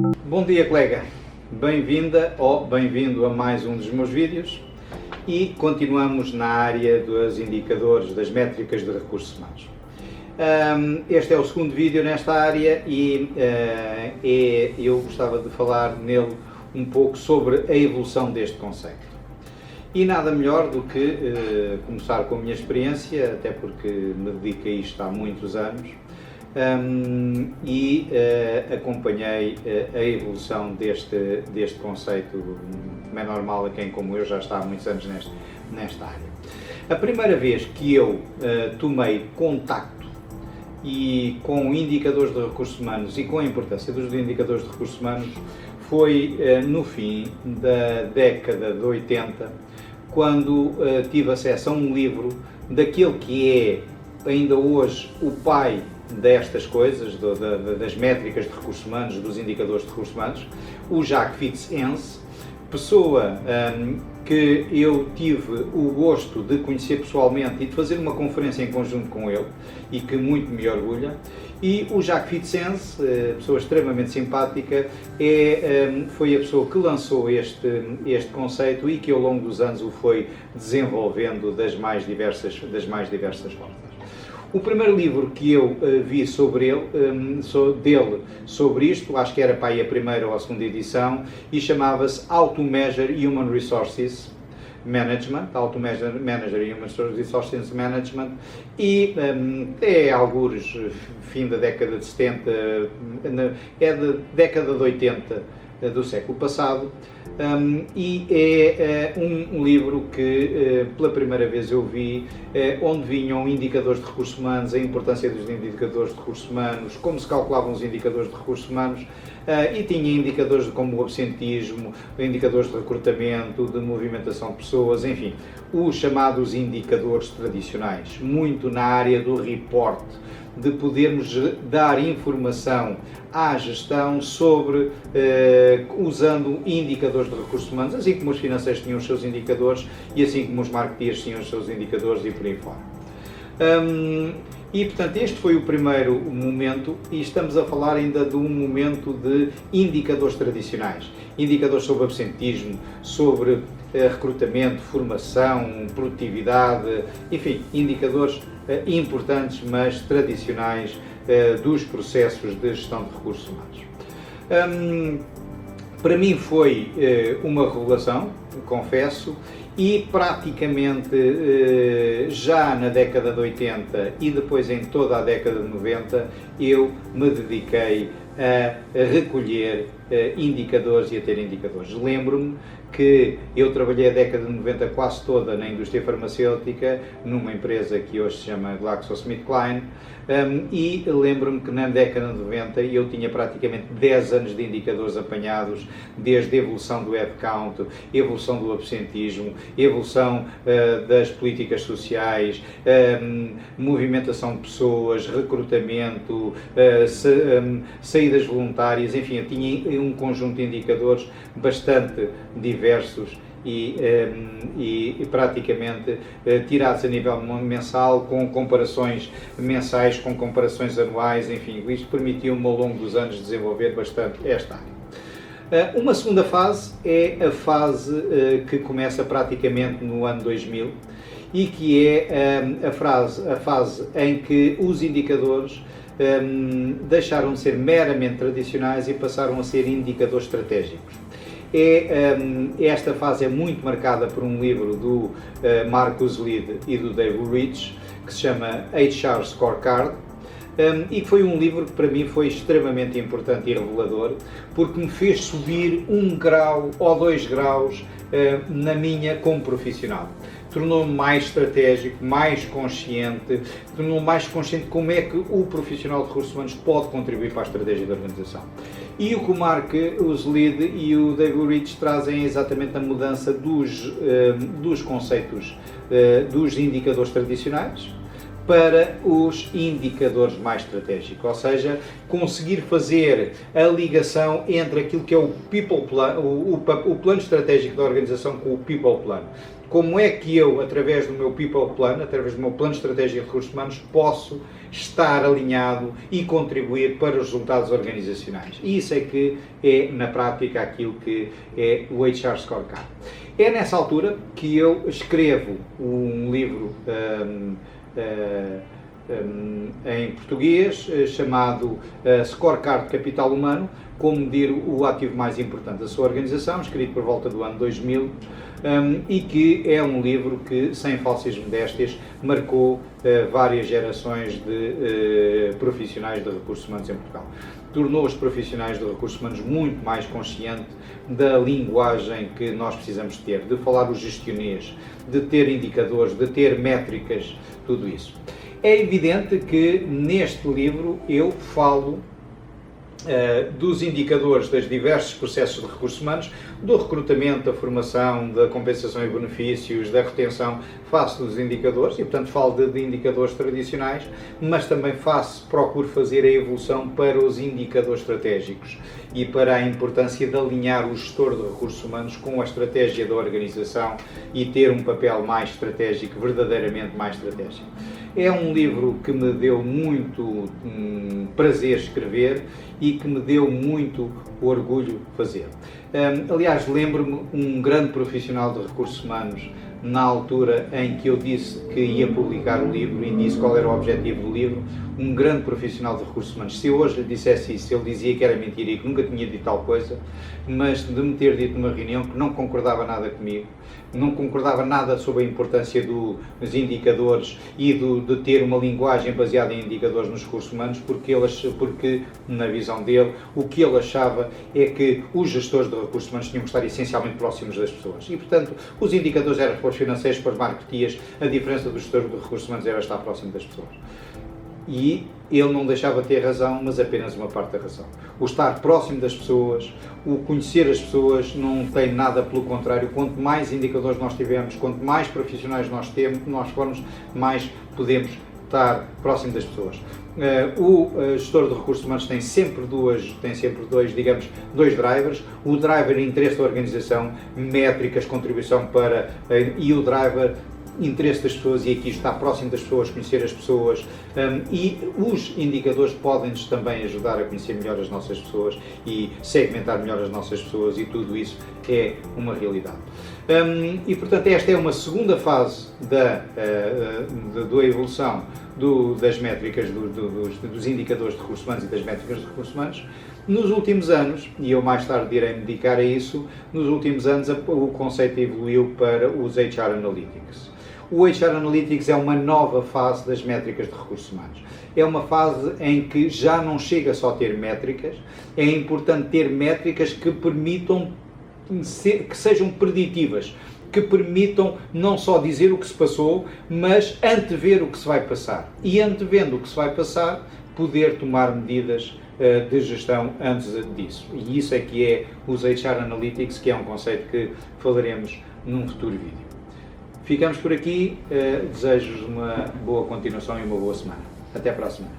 Bom dia, colega. Bem-vinda ou bem-vindo a mais um dos meus vídeos e continuamos na área dos indicadores, das métricas de recursos humanos. Este é o segundo vídeo nesta área e eu gostava de falar nele um pouco sobre a evolução deste conceito. E nada melhor do que começar com a minha experiência, até porque me dedico a isto há muitos anos, e acompanhei a evolução deste conceito, como é normal a quem como eu já está há muitos anos nesta área. A primeira vez que eu tomei contacto com indicadores de recursos humanos e com a importância dos indicadores de recursos humanos foi no fim da década de 80, quando tive acesso a um livro daquele que é ainda hoje o pai destas coisas, das métricas de recursos humanos, dos indicadores de recursos humanos, o Jacques Fitzhens, pessoa que eu tive o gosto de conhecer pessoalmente e de fazer uma conferência em conjunto com ele e que muito me orgulha. E o Jacques Fitzhens, pessoa extremamente simpática, foi a pessoa que lançou este conceito e que ao longo dos anos o foi desenvolvendo das mais diversas formas. O primeiro livro que eu vi sobre isto, acho que era para aí a primeira ou a segunda edição, e chamava-se How to Measure Human Resources Management, How to Measure Human Resources Management, e é algures fim da década de 70, é da década de 80 do século passado, e é um livro que pela primeira vez eu vi, onde vinham indicadores de recursos humanos, a importância dos indicadores de recursos humanos, como se calculavam os indicadores de recursos humanos, e tinha indicadores como o absentismo, indicadores de recrutamento, de movimentação de pessoas, enfim, os chamados indicadores tradicionais, muito na área do report, de podermos dar informação à gestão sobre, usando indicadores de recursos humanos, assim como os financeiros tinham os seus indicadores e assim como os marketeers tinham os seus indicadores e por aí fora. E, portanto, este foi o primeiro momento e estamos a falar ainda de um momento de indicadores tradicionais. Indicadores sobre absentismo, sobre recrutamento, formação, produtividade, enfim, indicadores importantes, mas tradicionais dos processos de gestão de recursos humanos. Para mim foi uma revelação, confesso, e praticamente já na década de 80 e depois em toda a década de 90 eu me dediquei a recolher indicadores e a ter indicadores. Lembro-me que eu trabalhei a década de 90 quase toda na indústria farmacêutica, numa empresa que hoje se chama GlaxoSmithKline, e lembro-me que na década de 90 eu tinha praticamente 10 anos de indicadores apanhados, desde a evolução do headcount, evolução do absentismo, evolução das políticas sociais, movimentação de pessoas, recrutamento, saídas voluntárias, enfim, eu tinha um conjunto de indicadores bastante diversos e praticamente tirados a nível mensal, com comparações mensais, com comparações anuais, enfim, isto permitiu-me ao longo dos anos desenvolver bastante esta área. Uma segunda fase é a fase que começa praticamente no ano 2000 e que é a fase em que os indicadores deixaram de ser meramente tradicionais e passaram a ser indicadores estratégicos. Esta fase é muito marcada por um livro do Marcus Lied e do Dave Rich, que se chama HR Scorecard, e foi um livro que para mim foi extremamente importante e revelador, porque me fez subir 1 grau ou 2 graus na minha como profissional. Tornou-me mais estratégico, mais consciente, tornou-me mais consciente de como é que o profissional de recursos humanos pode contribuir para a estratégia da organização. E o que o Marcus Lied e o Dave Rich trazem é exatamente a mudança dos conceitos dos indicadores tradicionais para os indicadores mais estratégicos, ou seja, conseguir fazer a ligação entre aquilo que é o People Plan, o plano estratégico da organização com o People Plan. como é que eu, através do meu People Plan, através do meu plano de estratégia de recursos humanos, posso estar alinhado e contribuir para os resultados organizacionais. E isso é que é, na prática, aquilo que é o HR Scorecard. É nessa altura que eu escrevo um livro em português, chamado Scorecard Capital Humano, como medir o ativo mais importante da sua organização, escrito por volta do ano 2000, e que é um livro que, sem falsas modéstias, marcou várias gerações de profissionais de recursos humanos em Portugal. Tornou os profissionais de recursos humanos muito mais conscientes da linguagem que nós precisamos ter, de falar o gestionês, de ter indicadores, de ter métricas, tudo isso. É evidente que neste livro eu falo dos indicadores dos diversos processos de recursos humanos, do recrutamento, da formação, da compensação e benefícios, da retenção, faço dos indicadores, e portanto falo de indicadores tradicionais, mas também procuro fazer a evolução para os indicadores estratégicos e para a importância de alinhar o gestor de recursos humanos com a estratégia da organização e ter um papel mais estratégico, verdadeiramente mais estratégico. É um livro que me deu muito prazer escrever e que me deu muito orgulho fazer. Aliás, lembro-me um grande profissional de recursos humanos, na altura em que eu disse que ia publicar o livro e disse qual era o objetivo do livro, um grande profissional de recursos humanos. Se eu hoje lhe dissesse isso, ele dizia que era mentira e que nunca tinha dito tal coisa, mas de me ter dito numa reunião que não concordava nada comigo, não concordava nada sobre a importância dos indicadores e de ter uma linguagem baseada em indicadores nos recursos humanos, porque na visão dele, o que ele achava é que os gestores de recursos humanos tinham que estar essencialmente próximos das pessoas. E, portanto, os indicadores eram para os financeiros, para os marketeers, a diferença dos gestores de recursos humanos era estar próximo das pessoas. E ele não deixava de ter razão, mas apenas uma parte da razão. O estar próximo das pessoas, o conhecer as pessoas, não tem nada, pelo contrário. Quanto mais indicadores nós tivermos, quanto mais profissionais nós formos, mais podemos estar próximo das pessoas. O gestor de recursos humanos tem sempre dois drivers. O driver interesse da organização, métricas, contribuição e o driver interesse das pessoas, e aqui está próximo das pessoas, conhecer as pessoas, e os indicadores podem-nos também ajudar a conhecer melhor as nossas pessoas e segmentar melhor as nossas pessoas, e tudo isso é uma realidade. E portanto esta é uma segunda fase da evolução das métricas, dos indicadores de recursos humanos e das métricas de recursos humanos. Nos últimos anos, e eu mais tarde irei me dedicar a isso, nos últimos anos o conceito evoluiu para os HR Analytics. O HR Analytics é uma nova fase das métricas de recursos humanos. É uma fase em que já não chega só a ter métricas, é importante ter métricas que permitam, que sejam preditivas, que permitam não só dizer o que se passou, mas antever o que se vai passar. E antevendo o que se vai passar, poder tomar medidas de gestão antes disso. E isso é que é os HR Analytics, que é um conceito que falaremos num futuro vídeo. Ficamos por aqui, desejo-vos uma boa continuação e uma boa semana. Até para a semana.